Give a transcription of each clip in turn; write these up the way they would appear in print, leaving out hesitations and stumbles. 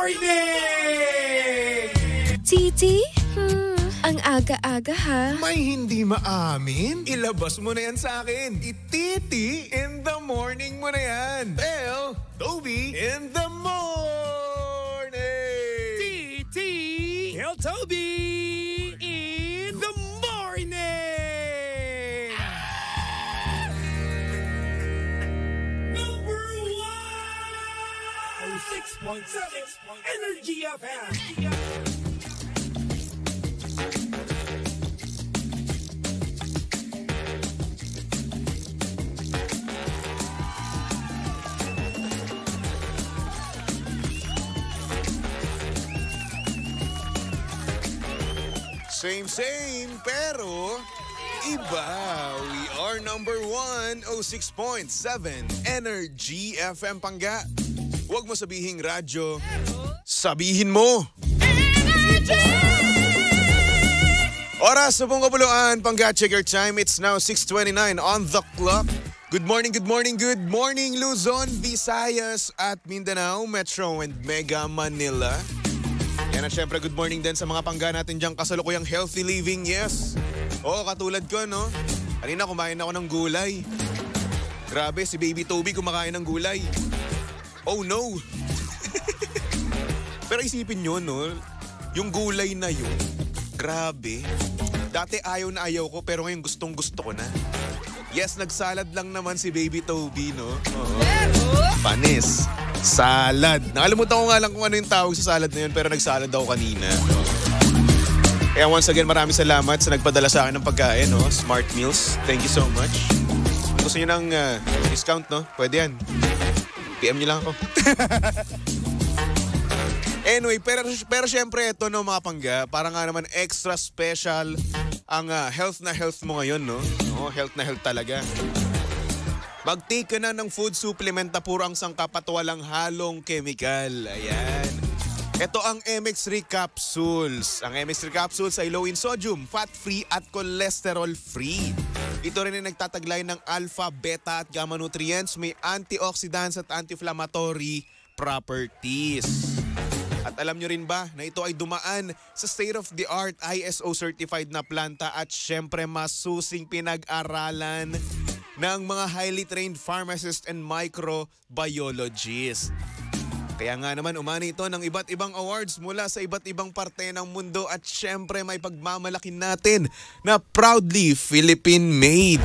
morning! Titi? Ang aga-aga ha. May hindi maamin? Ilabas mo na yan sa akin. Ititi in the morning mo na yan. Bell, Toby in the morning. Titi, El Toby in the morning. Number 1! 6.7 Energy FM. Same, pero iba. We are number 1, 06.7 Energy FM Pangga. Huwag mo sabihing radyo, sabihin mo. Oras sa pong kapuluan, Pangga, check your time. It's now 6:29 on the clock. Good morning, Luzon, Visayas at Mindanao, Metro and Mega Manila. Yan at syempre, good morning din sa mga pangga natin diyang kasalukuyang healthy living, yes. Oo, katulad ko, no? Kanina kumain ako ng gulay. Grabe, si Baby Toby kumakain ng gulay. Oh no! Pero isipin nyo, no? Yung gulay na yun, grabe. Dati ayaw na ayaw ko, pero ngayon gustong gusto ko na. Yes, nagsalad lang naman si Baby Toby, no? Oo. Panis. Salad. Nakalimutan ko nga lang kung ano yung tawag sa salad na yun, pero nagsalad ako kanina. Kaya once again, maraming salamat sa nagpadala sa akin ng pagkain, no? Smart Meals. Thank you so much. Kung gusto nyo ng discount, no? Pwede yan. PM nyo lang ako. Anyway, pero syempre ito, no, mga pangga, para nga naman extra special ang health na health mo ngayon, no? No, health na health talaga. Mag-take ka na ng food supplement na puro ang sangkap at walang halong chemical. Ayan. Ito ang MX3 Capsules. Ang MX3 Capsules ay low in sodium, fat-free at cholesterol-free. Ito rin ay nagtataglay ng alpha, beta at gamma nutrients. May antioxidants at anti-inflammatory properties. At alam nyo rin ba na ito ay dumaan sa state-of-the-art ISO certified na planta at syempre masusing pinag-aralan ng mga highly trained pharmacists and microbiologists. Kaya nga naman umani ito ng iba't ibang awards mula sa iba't ibang parte ng mundo at syempre may pagmamalakin natin na proudly Philippine-made.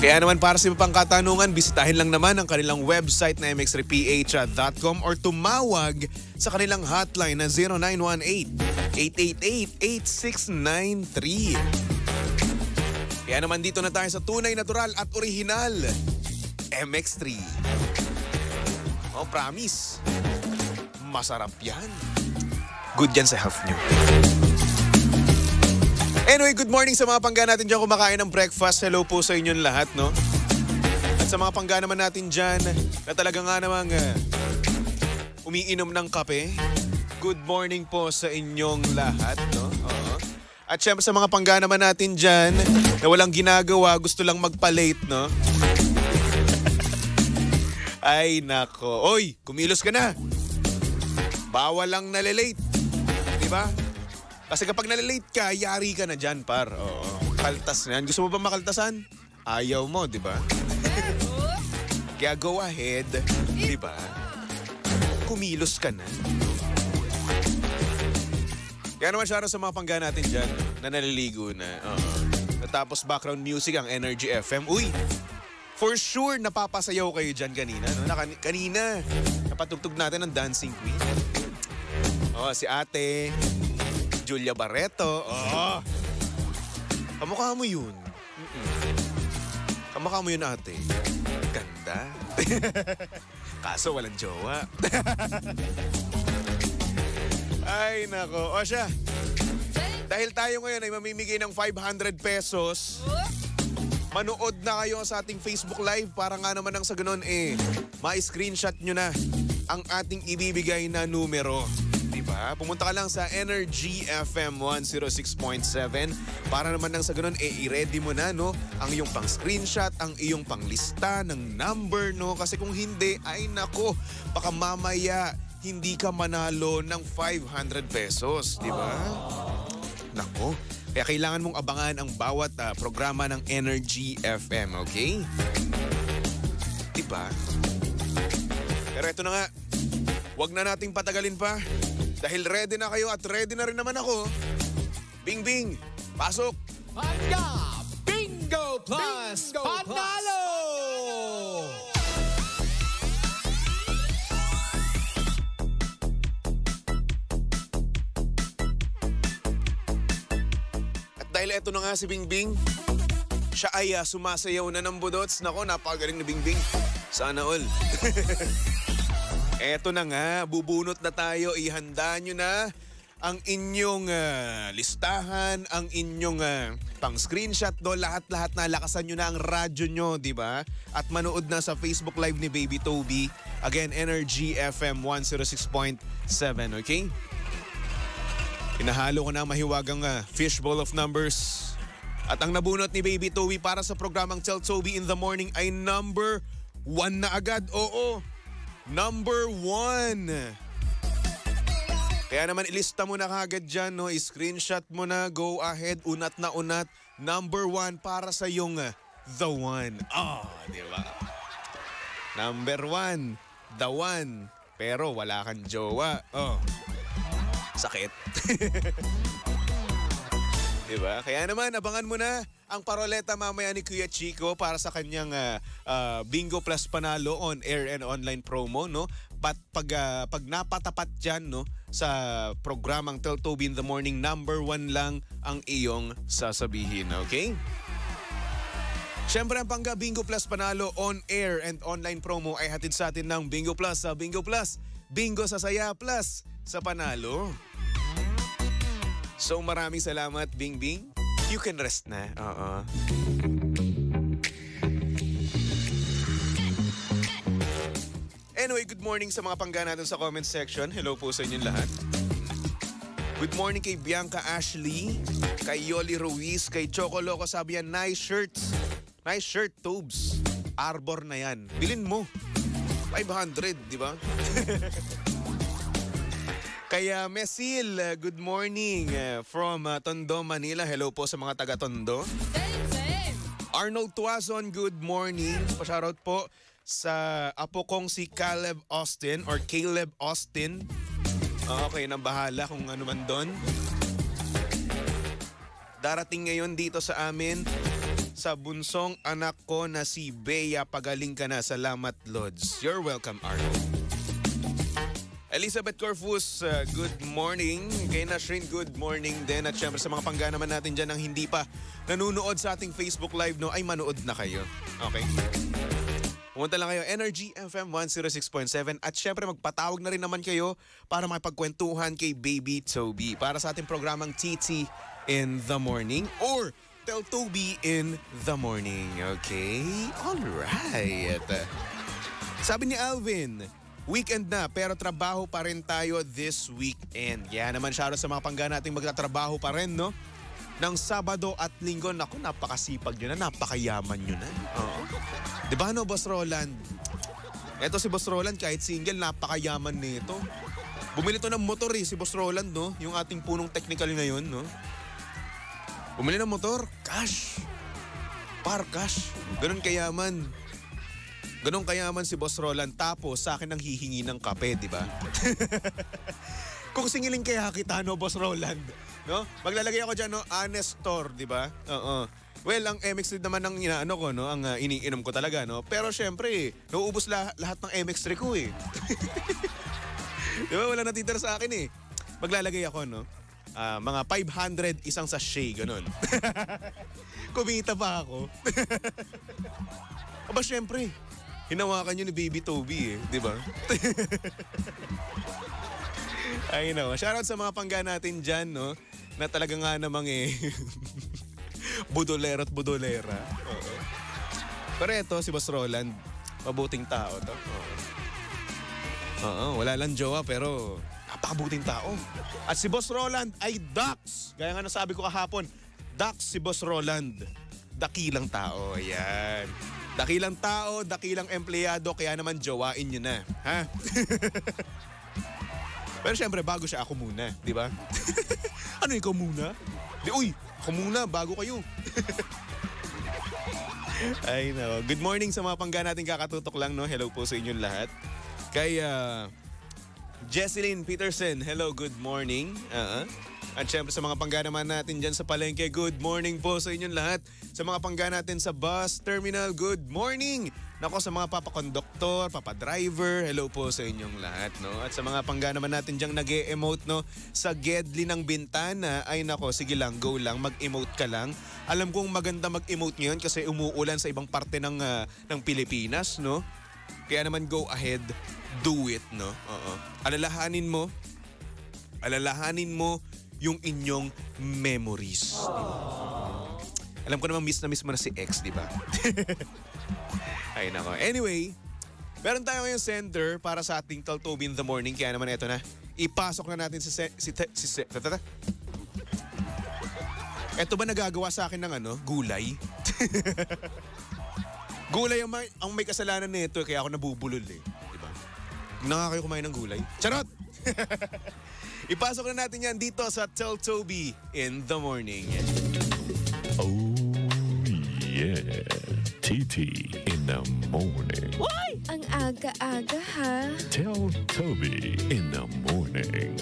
Kaya naman para sa iba pang katanungan, bisitahin lang naman ang kanilang website na mx3ph.com or tumawag sa kanilang hotline na 0918-888-8693. Kaya naman dito na tayo sa tunay, natural at original MX3. Oh, promise. Masarap yan. Good yan sa health nyo. Anyway, good morning sa mga pangga natin dyan kumakain ng breakfast. Hello po sa inyong lahat, no? At sa mga pangga naman natin dyan na talaga nga namang umiinom ng kape, good morning po sa inyong lahat, no? Oo. At syempre sa mga pangga naman natin dyan na walang ginagawa, gusto lang magpa-late, no? Ay, nako. Oy, kumilos ka na. Bawal lang nalilate. Diba? Kasi kapag nalilate ka, yari ka na dyan, par. Oo. Kaltas na yan. Gusto mo ba makaltasan? Ayaw mo, diba? Kaya go ahead, diba? Kumilos ka na. Kaya naman siya sa mga pangga natin dyan na naliligo na. Natapos background music ang Energy FM. Uy, for sure napapasayaw kayo dyan kanina. No? Kanina, napatugtog natin ang Dancing Queen. Si Ate Julia Barreto. Kamukha mo yun. Kamukha mo yun, ate. Ganda. Kaso walang jowa. Ay, nako. O siya, dahil tayo ngayon ay mamimigay ng 500 pesos, manood na kayo sa ating Facebook Live para nga naman nang sa ganun ma-screenshot nyo na ang ating ibibigay na numero. Diba? Pumunta ka lang sa Energy FM 106.7 para naman nang sa ganun i-ready mo na, no, ang iyong pang-screenshot, ang iyong pang-lista ng number, no? Kasi kung hindi, ay nako, baka mamaya hindi ka manalo ng 500 pesos, di ba? Nako. Kaya kailangan mong abangan ang bawat programa ng Energy FM, okay? Diba? Pero ito na nga, wag na nating patagalin pa. Dahil ready na kayo at ready na rin naman ako. Bing Bing, pasok! Pagka Bingo Plus Panalo! Dahil eto na nga si Bingbing, siya ay sumasayaw na ng budots. Nako, napakagaling ni Bingbing. Sana all. Eto na nga, bubunot na tayo. Ihanda nyo na ang inyong listahan, ang inyong pang-screenshot do. Lahat-lahat na lakasan nyo na ang radyo nyo, di ba? At manood na sa Facebook Live ni Baby Toby. Again, Energy FM 106.7, okay? Hinahalo ko na ang mahiwagang fishbowl of numbers. At ang nabunot ni Baby Toby para sa programang Tell Toby in the Morning ay number 1 na agad. Oo, number 1. Kaya naman ilista mo na kagad dyan, no? I-screenshot mo na, go ahead, unat na unat. Number 1 para sa yung the one. Di ba? Number 1, the one. Pero wala kang jowa. Sakit. Diba? Kaya naman, abangan mo na ang paroleta mamaya ni Kuya Chico para sa kanyang Bingo Plus Panalo on air and online promo, no? Pag napatapat dyan, no, sa programang Tell Toby in the Morning, number 1 lang ang iyong sasabihin, okay? Siyempre, ang Pangga Bingo Plus Panalo on air and online promo ay hatid sa atin ng Bingo Plus sa Bingo Plus. Bingo sa saya plus sa panalo. So maraming salamat, Bing Bing. You can rest na. Anyway, good morning sa mga pangga natin sa comment section. Hello po sa inyong lahat. Good morning kay Bianca Ashley, kay Yoli Ruiz, kay Choco Loco. Sabi yan, nice shirts. Nice shirt, Tobes. Arbor na yan. Bilin mo. 500, di ba? Kaya Mesil, good morning from Tondo, Manila. Hello po sa mga taga-Tondo. Arnold Tuazon, good morning. Pa-shoutout po sa apo kong si Caleb Austin or Caleb Austin. Okay, nang bahala kung ano man doon. Darating ngayon dito sa amin sa bunsong anak ko na si Bea. Pagaling ka na. Salamat, Lods. You're welcome, Arnold. Elizabeth Corfus, good morning. Kay Nashrin, good morning din. At syempre sa mga pangga naman natin dyan ang hindi pa nanunood sa ating Facebook Live, no, ay manood na kayo. Okay? Pumunta lang kayo, Energy FM 106.7. At syempre magpatawag na rin naman kayo para makipagkwentuhan kay Baby Toby para sa ating programang TT in the Morning or Tell Toby in the Morning. Okay? Alright. Sabi ni Alvin, weekend na pero trabaho pa rin tayo this weekend. Yan naman siya sa mga pangga nating magtatrabaho pa rin, no? Ng Sabado at Linggo. Naku, napakasipag nyo na, napakayaman nyo na. Oo. Diba no, Boss Roland? Eto si Boss Roland, kahit single, napakayaman nito. Bumili to ng motor si Boss Roland, no? Yung ating punong technical ngayon, no? Bumili ng motor, cash. Par cash. Ganun kayaman. Ganun kayaman si Boss Roland. Tapos sa akin ang hihingi ng kape, di ba? Kung singilin kaya kita, no, Boss Roland, no? Maglalagay ako dyan, no, honest store, di ba? Oo. Well, ang MX3 naman ang inaano ko, no, ang iniinom ko talaga, no? Pero syempre, nauubos lahat ng MX3 ko, eh. Di ba? Wala natitira sa akin, eh. Maglalagay ako, no? Mga 500 isang sachet, ganun. Kumita pa ako. Aba, syempre, hinawakan yun ni Baby Toby, eh. Di ba? Ay, no. Shoutout sa mga pangga natin dyan, no? Na talaga nga namang budolero at budolera. Oo. Pero ito, si Boss Roland, mabuting tao to. Oo, wala lang jowa pero napakabuting tao. At si Boss Roland ay Dax. Gaya nga nasabi ko kahapon, Dax si Boss Roland. Dakilang tao, ayan. Dakilang tao, dakilang empleyado, kaya naman jowain nyo na. Ha? Pero syempre, bago siya, ako muna. Di ba? Ano, ikaw muna? Uy, ako muna, bago kayo. Ay, no. Good morning sa mga pangga natin kakatutok lang, no? Hello po sa inyong lahat. Kay Jesselyn Peterson, hello, good morning. At syempre sa mga pangga naman natin dyan sa palengke, good morning po sa inyong lahat. Sa mga pangga natin sa bus terminal, good morning. Nako, sa mga papakonduktor, papadriver, hello po sa inyong lahat, no? At sa mga pangga naman natin dyang nag-e-emote, no? Sa gedli ng bintana, ay nako, sige lang, go lang, mag-emote ka lang. Alam kong maganda mag-emote ngayon kasi umuulan sa ibang parte ng Pilipinas, no? Kaya naman go ahead, do it, no? Oo. Alalahanin mo yung inyong memories. Alam ko naman miss na si ex, di ba? Ay nako. Anyway, meron tayo ngayong sender para sa ating Taltobi in the morning. Kaya naman eto na. Ipasok na natin Eto ba nagagawa sa akin ng gulay? Gulay ang may kasalanan nito kaya ako nabubulol eh. Diba? Nakakayo kumain ng gulay. Charot! Ipasok na natin yan dito sa Tell Toby in the morning. Oh yeah, TT in the morning. Why? Ang aga-aga ha. Tell Toby in the morning.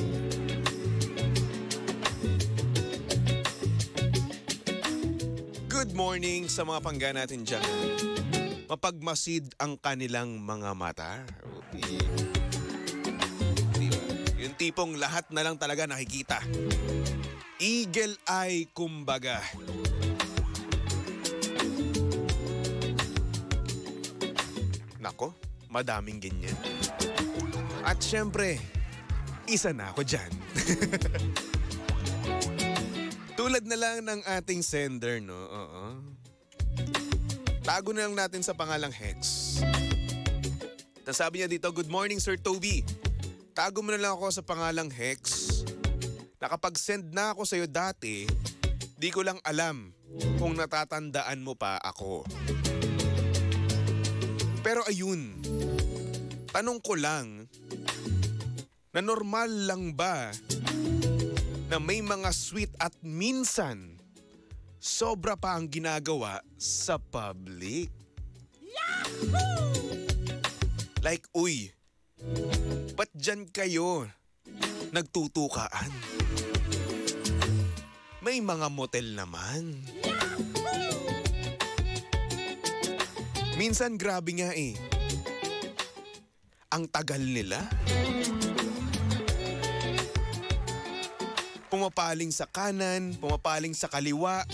Good morning sa mga pangga natin dyan. Mapagmasid ang kanilang mga mata. Okay. Yung tipong lahat na lang talaga nakikita. Eagle eye kumbaga. Nako, madaming ganyan. At syempre, isa na ako dyan. Tulad na lang ng ating sender, no? Oo. Tago na lang natin sa pangalang Hex. Tapos sabi niya dito, good morning Sir Toby. Tago mo na lang ako sa pangalang Hex. Nakapag-send na ako sa'yo dati, di ko lang alam kung natatandaan mo pa ako. Pero ayun, tanong ko lang, na normal lang ba na may mga sweet at minsan sobra pa ang ginagawa sa public? Yahoo! Like, uy, ba't dyan kayo nagtutukaan? May mga motel naman. Minsan grabe nga eh. Ang tagal nila. Pumapaling sa kanan, pumapaling sa kaliwa,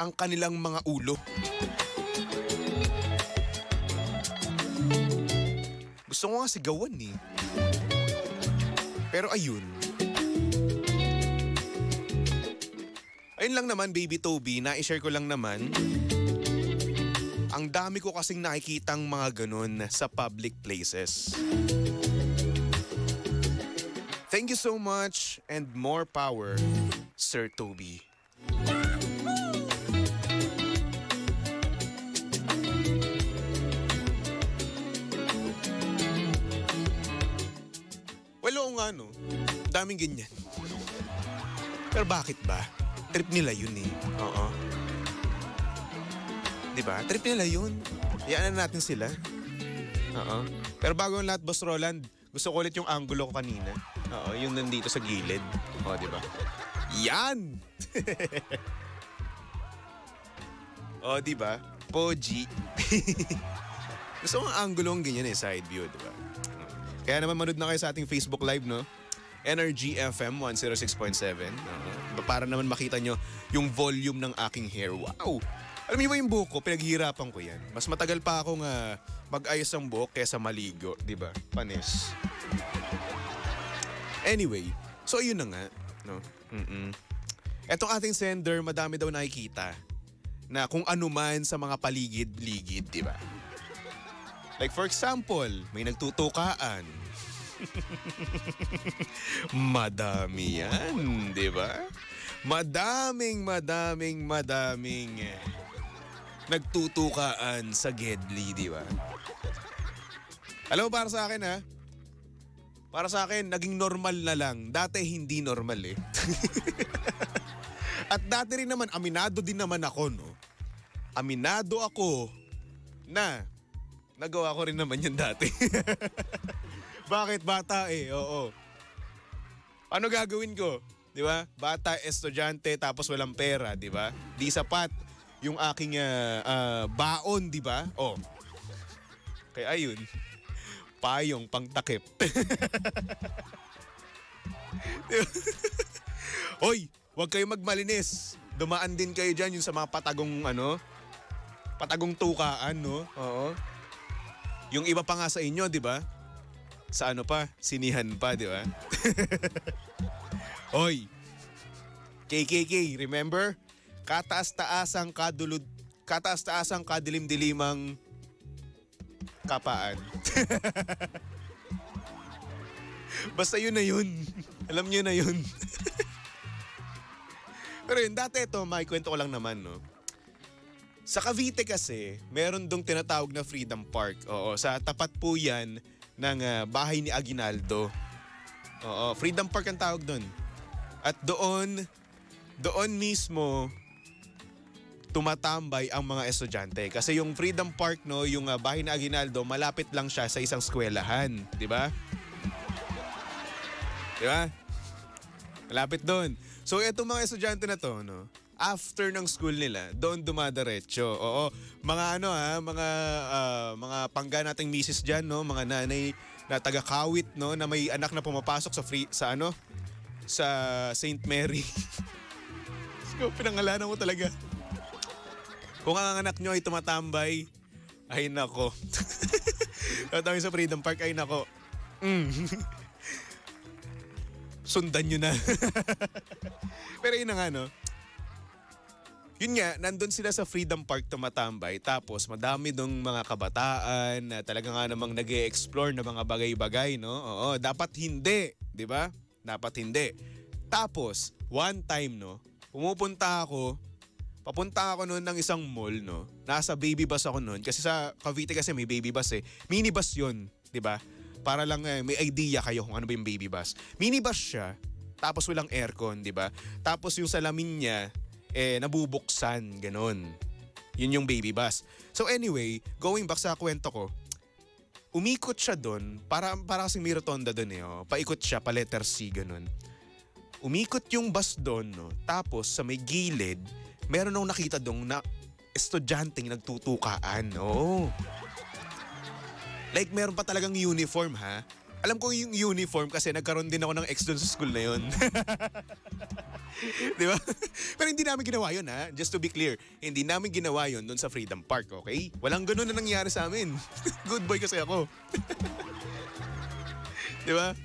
ang kanilang mga ulo. Gusto ko nga sigawan eh. Pero ayun. Ayun lang naman, Baby Toby, na-share ko lang naman. Ang dami ko kasing nakikitang mga ganun sa public places. Thank you so much and more power, Sir Toby. Well, oo nga no. Daming ganyan. Pero bakit ba? Trip nila yun eh. Oo. Diba? Trip nila yun. Iyaan na natin sila. Oo. Pero bago ang lahat, Boss Roland, gusto ko ulit yung angulo ko kanina. Oo, yung nandito sa gilid. O, diba? Yan! O, diba? Poji. Gusto ko ang angulo ng ganyan eh, side view, diba? Kaya naman manood na kayo sa ating Facebook Live, no? Energy FM 106.7. Para naman makita nyo yung volume ng aking hair. Wow! Alam niyo ba yung buhok ko, pinaghihirapan ko yan. Mas matagal pa akong mag-ayos ang buhok kesa maligo, di ba? Panis. Anyway, so yun na nga. No? Etong ating sender, madami daw nakikita na kung ano man sa mga paligid-ligid, di ba? Like for example, may nagtutukaan. Madami yan, di ba? Madaming nagtutukaan sa Gedli, di ba? Alam mo, para sa akin ha, para sa akin, naging normal na lang. Dati hindi normal eh. At dati rin naman, aminado din naman ako, no? Aminado ako na nagawa ko rin naman yan dati. Bakit? Bata eh, oo. Ano gagawin ko? Di ba? Bata, estudyante, tapos walang pera, di ba? Di sapat yung aking baon, di ba? Oh. Kaya ayun, payong pangtakip. Hoy, huwag kayo magmalinis. Dumaan din kayo dyan yung sa mga patagong patagong tukaan, no? Oo. Yung iba pa nga sa inyo, di ba? Sa sinihan pa, di ba? Hoy, KKK, remember? Kataas-taasang kadilim-dilimang kapaan. Basta yun na yun. Alam nyo na yun. Pero yun, dati ito, maikwento ko lang naman, no? Sa Cavite kasi, meron dong tinatawag na Freedom Park. Oo, sa tapat po yan ng bahay ni Aguinaldo. Oo, Freedom Park ang tawag doon. At doon mismo tumatambay ang mga estudyante. Kasi yung Freedom Park, no, yung bahay ni Aguinaldo, malapit lang siya sa isang eskwelahan. Di ba? Di ba? Malapit doon. So, itong mga estudyante na to, no, after ng school nila, doon dumadiretso. Oo, mga mga pangga nating misis diyan, no, mga nanay na taga-Kawit, no, na may anak na pumapasok sa St. Mary. So, pinangalanan mo talaga. Kung ang anak nyo ay tumatambay, ay nako. Tumatambay sa Freedom Park, ay nako. Sundan nyo na. Pero yun na nga, no? Yun nga, nandun sila sa Freedom Park tumatambay, tapos madami dong mga kabataan na talaga nga namang nag-e-explore na mga bagay-bagay, no? Oo, dapat hindi, di ba? Dapat hindi. Tapos, one time, no, papunta ako noon ng isang mall, no? Nasa baby bus ako noon, kasi sa Cavite kasi may baby bus eh. Minibus yun, di ba? Para lang may idea kayo kung ano ba yung baby bus. Minibus siya, tapos walang aircon, di ba? Tapos yung salamin niya, nabubuksan, ganon. Yun yung baby bus. So anyway, going back sa kwento ko, umikot siya doon, para kasing may rotonda doon eh. Oh. Paikot siya, pa letter C, ganon. Umikot yung bus doon, no? Tapos sa may gilid, meron akong nakita doon na estudyanteng nagtutukaan. Oh. Like meron pa talagang uniform, ha? Alam ko yung uniform kasi nagkaroon din ako ng ex doon sa school na yun. Di ba? Pero hindi namin ginawa yun, ha? Just to be clear, hindi namin ginawa yun doon sa Freedom Park, okay? Walang ganun na nangyari sa amin. Good boy kasi ako. Di ba?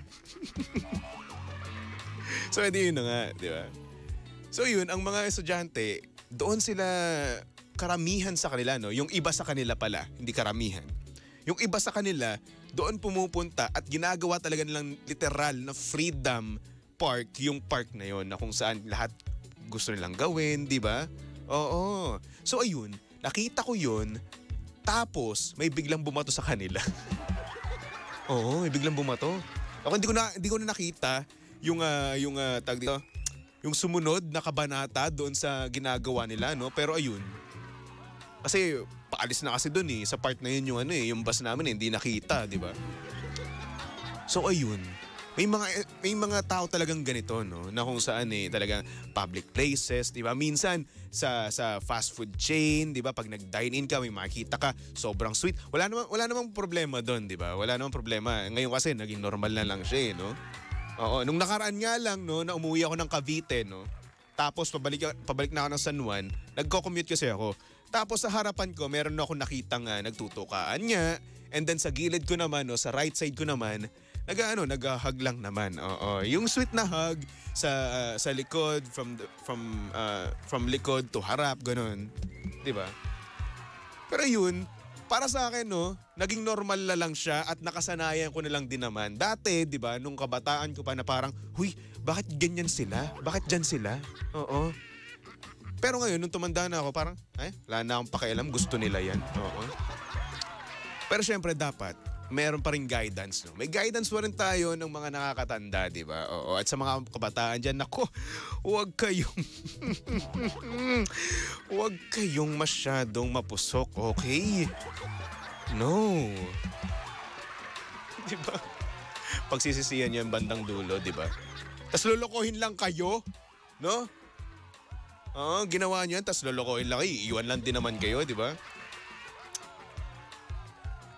So, edi yun na nga, di ba? So yun, ang mga estudyante, doon sila karamihan sa kanila, no? Yung iba sa kanila pala, hindi karamihan. Yung iba sa kanila, doon pumupunta at ginagawa talaga nilang literal na Freedom Park, yung park na yon na kung saan lahat gusto nilang gawin, di ba? Oo. So ayun, nakita ko yun, tapos may biglang bumato sa kanila. Oo, may biglang bumato. Ako hindi ko na nakita yung tag dito, yung sumunod na kabanata doon sa ginagawa nila, no? Pero ayun, kasi paalis na kasi doon eh. Sa part na yun yung bus namin hindi nakita, di ba? So ayun, may mga tao talagang ganito, no? Na kung saan talagang public places, di ba? Minsan sa fast food chain, di ba? Pag nag-dine in ka, may makita ka, sobrang sweet. Wala namang problema doon, di ba? Wala namang problema. Ngayon kasi naging normal na lang siya, no? Oo, nung nakaraan nga lang, no, na umuwi ako ng Cavite, no? Tapos pabalik na ako ng San Juan, nagko-commute kasi ako. Tapos sa harapan ko, meron ako nakitang nagtutukaan niya. And then sa gilid ko naman, no, sa right side ko naman, nag-hug lang naman. Oo, yung sweet na hug sa likod, from likod to harap, ganun. 'Di ba? Pero yun, para sa akin, no, naging normal na lang siya at nakasanayan ko na lang din naman. Dati, 'di ba, nung kabataan ko pa na parang, huy, bakit ganyan sila? Bakit dyan sila? Oo. Pero ngayon, nung tumanda na ako, parang, wala na akong pakialam, gusto nila yan. Oo. Pero syempre dapat, meron pa rin guidance, no? May guidance pa rin tayo ng mga nakakatanda, di ba? Oo. At sa mga kabataan dyan, nako, huwag kayong huwag kayong masyadong mapusok, okay? No. Di ba? Pagsisisihan niyo yung bandang dulo, di ba? Tas lolokohin lang kayo, no? Oo, ginawa niyo yan, tas lolokohin lang kayo. Iiwan lang din naman kayo, di ba?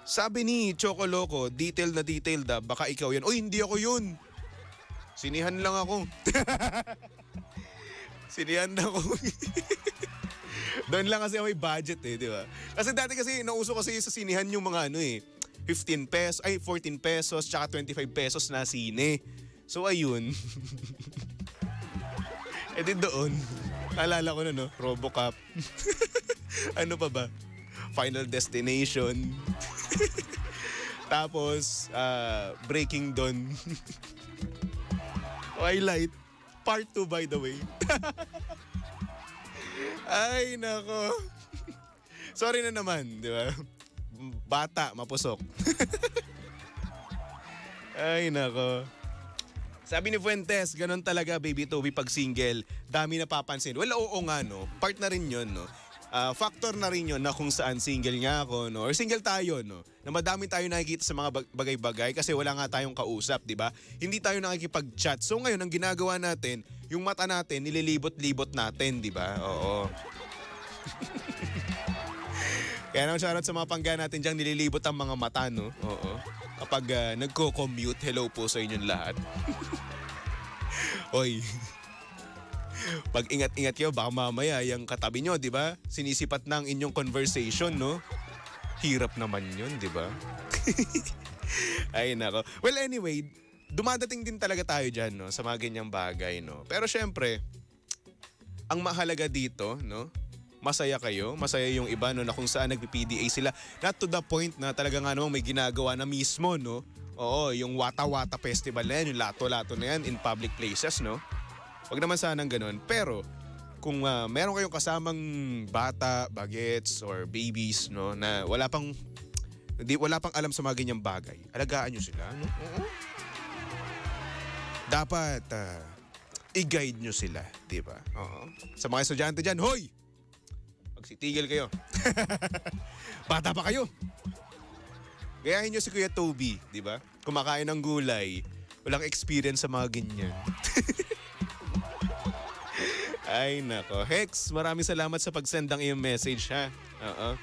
Sabi ni Choco Loco, detail na detail da, baka ikaw yan. Uy, hindi ako yun. Sinihan lang ako. Sinihan na ako. Doon lang kasi may budget eh, di ba? Kasi dati kasi, nauso kasi sa sinihan yung mga 15 pesos, 14 pesos, tsaka 25 pesos na sine. So ayun. E di doon, naalala ko na Robocop. Ano pa ba? Final Destination. Tapos, Breaking Dawn. Twilight. Part 2 by the way. Ay, nako. Sorry na naman, di ba? Bata, mapusok. Ay, nako. Sabi ni Fuentes, ganun talaga, Baby Toby, pag single. Dami napapansin. Well, oo nga, no? Part na rin yun, no? Factor na rin yun na kung saan single nga ako, no? Or single tayo, no? Na madami tayo nakikita sa mga bagay-bagay kasi wala nga tayong kausap, di ba? Hindi tayo nakikipag-chat. So ngayon, ang ginagawa natin, yung mata natin, nililibot-libot natin, di ba? Oo. Kaya naman shoutout sa mga pangga natin dyan, nililibot ang mga mata, no? Oo. Kapag nagko-commute, hello po sa inyong lahat. Oy. Pag ingat-ingat kayo, baka mamaya yung katabi nyo, di ba? Sinisipat na ang inyong conversation, no? Hirap naman yun, di ba? Ay, nako. Well, anyway, dumadating din talaga tayo dyan, no? Sa mga ganyang bagay, no? Pero syempre, ang mahalaga dito, no? Masaya kayo, masaya yung iba, no? Na kung saan nagpi-PDA sila. Not to the point na talaga nga namang may ginagawa na mismo, no? Oo, yung Wata-Wata Festival na yan, yung lato-lato na yan in public places, no? Wag naman sanang ganun. Pero kung meron kayong kasamang bata, bagets, or babies, no, na wala pang alam sa mga ganyang bagay, alagaan nyo sila, no? Dapat i-guide nyo sila, di ba? Sa mga estudyante dyan, hoy! Magsitigil kayo. Bata pa kayo. Gayahin nyo si Kuya Toby, di ba? Kumakain ng gulay, walang experience sa mga ganyan. Ay, nako. Hex, maraming salamat sa pag-send ng iyong message, ha? Oo.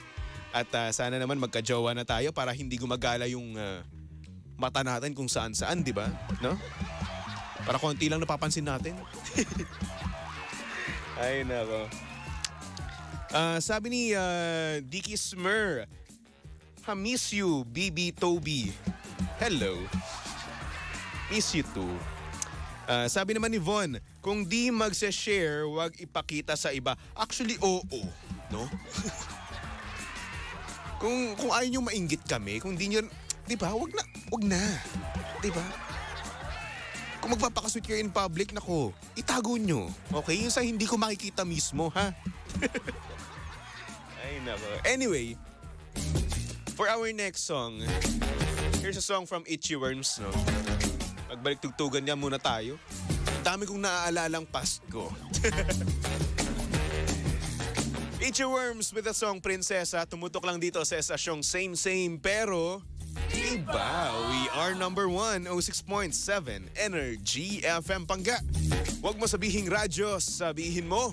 At sana naman magka-jowa na tayo para hindi gumagala yung mata natin kung saan-saan, di ba? No? Para konti lang napapansin natin. Ay, nako. Sabi ni Dicky Smur, I miss you, BB Toby. Hello. Miss you too. Sabi naman ni Von, kung di magse-share, wag ipakita sa iba. Actually, oo. No? kung ayaw nyo mainggit kami, kung di nyo, di ba, wag na. Di ba? Kung magpapakasweet kayo in public, nako, itago nyo. Okay? Yung sa hindi ko makikita mismo, ha? Ay, nako. Anyway, for our next song, here's a song from Itchy Worms, no? Magbalik tugtugan niya muna tayo. Dami kong naaalalang Pasko. Itchy Worms with the song Prinsesa. Tumutok lang dito sa estasyong same pero iba. We are number 1, 06.7 Energy FM Pangga. Huwag mo sabihing radyo, sabihin mo